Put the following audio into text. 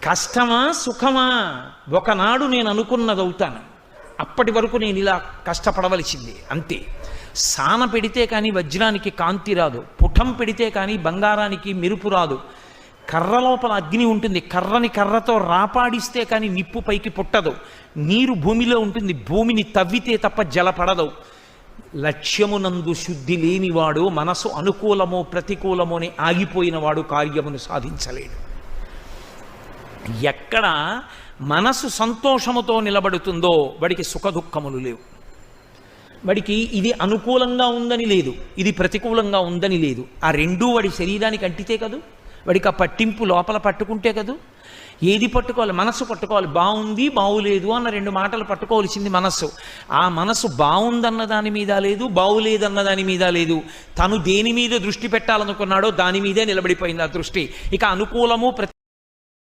కష్టమా సుఖమా ఒకనాడు నేను అనుకున్నది అవుతాను, అప్పటి వరకు నేను ఇలా కష్టపడవలసిందే అంతే. సాన పెడితే కానీ వజ్రానికి కాంతి రాదు, పుటం పెడితే కానీ బంగారానికి మెరుపు రాదు. కర్ర లోపల అగ్ని ఉంటుంది, కర్రని కర్రతో రాపాడిస్తే కానీ నిప్పు పైకి పుట్టదు. నీరు భూమిలో ఉంటుంది, భూమిని తవ్వితే తప్ప జలపడదు. లక్ష్యమునందు శుద్ధి లేనివాడు, మనసు అనుకూలమో ప్రతికూలమో అని ఆగిపోయినవాడు కార్యమును సాధించలేడు. ఎక్కడ మనసు సంతోషముతో నిలబడుతుందో వాడికి సుఖదుఖములు లేవు. వాడికి ఇది అనుకూలంగా ఉందని లేదు, ఇది ప్రతికూలంగా ఉందని లేదు. ఆ రెండూ వాడి శరీరానికి అంటితే కదూ, వాడికి ఆ పట్టింపు లోపల పట్టుకుంటే కదూ. ఏది పట్టుకోవాలి? మనస్సు పట్టుకోవాలి. బాగుంది బాగులేదు అన్న రెండు మాటలు పట్టుకోవాల్సింది మనస్సు. ఆ మనస్సు బాగుందన్న దాని మీద లేదు, బాగులేదన్న దాని మీద లేదు. తను దేని మీద దృష్టి పెట్టాలనుకున్నాడో దాని మీదే నిలబడిపోయింది ఆ దృష్టి. ఇక అనుకూలము ప్రతి